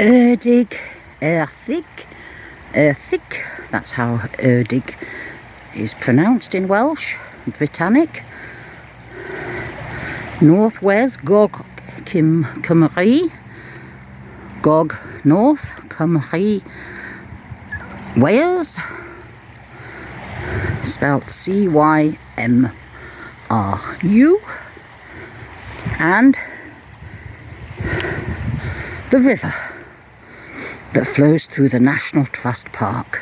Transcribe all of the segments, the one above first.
Erddig, earthig, earthig. That's how Erddig is pronounced in Welsh, Britannic. North Wales, Gog Cymru, Gog North, Cymru Wales, spelt Cymru, and the river that flows through the National Trust Park,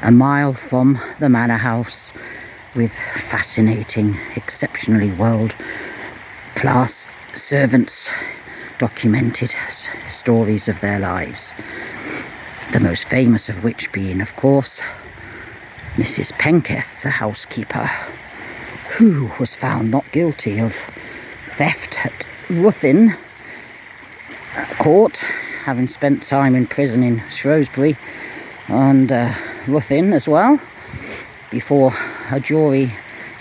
a mile from the manor house, with fascinating, exceptionally world-class servants documented stories of their lives. The most famous of which being, of course, Mrs. Penketh, the housekeeper, who was found not guilty of theft at Ruthin court, having spent time in prison in Shrewsbury and Ruthin as well, before a jury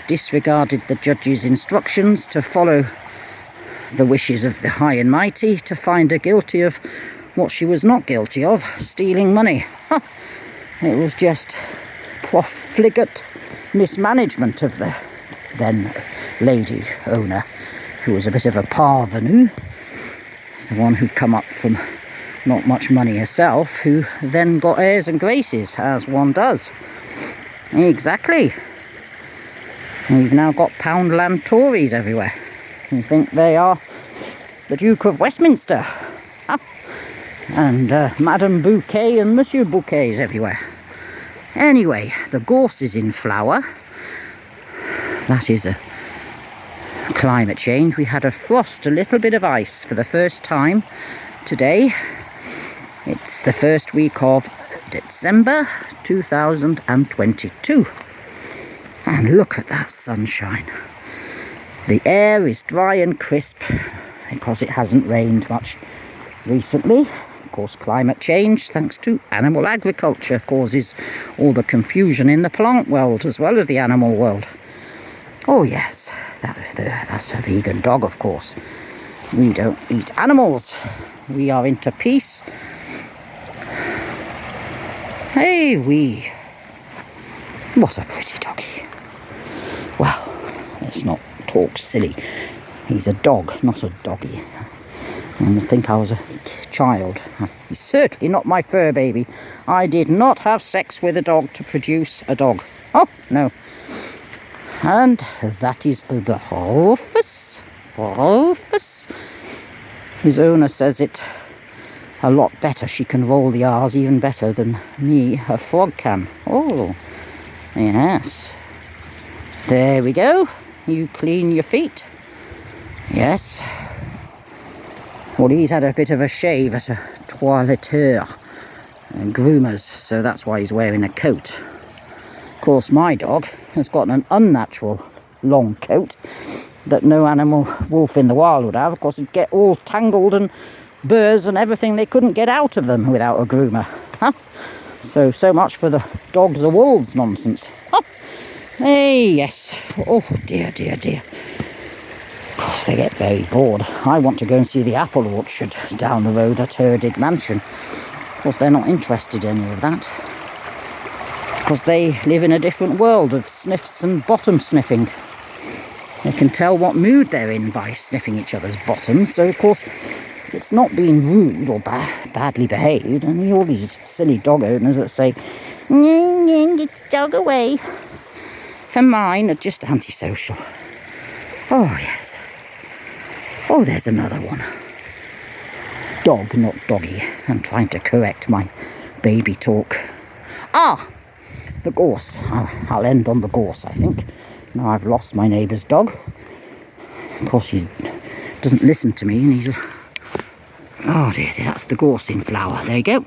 disregarded the judge's instructions to follow the wishes of the high and mighty to find her guilty of what she was not guilty of, stealing money. It was just profligate mismanagement of the then lady owner, who was a bit of a parvenu. It's the one who'd come up from not much money herself, who then got airs and graces, as one does. Exactly. We've now got Poundland Tories everywhere, who think they are the Duke of Westminster. And Madame Bouquet and Monsieur Bouquets everywhere. Anyway, the gorse is in flower. That is a climate change. We had a frost, a little bit of ice for the first time today. It's the first week of December 2022. And look at that sunshine. The air is dry and crisp because it hasn't rained much recently. Of course, climate change, thanks to animal agriculture, causes all the confusion in the plant world as well as the animal world. Oh yes, that's a vegan dog, of course. We don't eat animals. We are into peace. Hey, what a pretty doggy. Well, let's not talk silly. He's a dog, not a doggy. And I think I was a child. He's certainly not my fur baby. I did not have sex with a dog to produce a dog. Oh, no. And that is the Rufus. Rufus. His owner says it a lot better. She can roll the R's even better than me, a frog can. Oh, yes. There we go. You clean your feet. Yes. Well, he's had a bit of a shave at a toileteur and groomers, so that's why he's wearing a coat. Of course, my dog has got an unnatural long coat that no animal wolf in the wild would have. Of course, it'd get all tangled and burrs and everything they couldn't get out of them without a groomer. Huh? So much for the dogs or wolves nonsense. Huh? Hey, yes. Oh, dear, dear, dear. Of course, they get very bored. I want to go and see the apple orchard down the road at Erddig Mansion. Of course, they're not interested in any of that, because they live in a different world of sniffs and bottom sniffing. They can tell what mood they're in by sniffing each other's bottoms. So, of course, it's not being rude or badly behaved. And all these silly dog owners that say, get the dog away from mine, are just antisocial. Oh, yes. Oh, there's another one. Dog, not doggy. I'm trying to correct my baby talk. Ah! The gorse. I'll end on the gorse, I think. Now I've lost my neighbour's dog. Of course, he doesn't listen to me, and he's... Oh dear, that's the gorse in flower. There you go.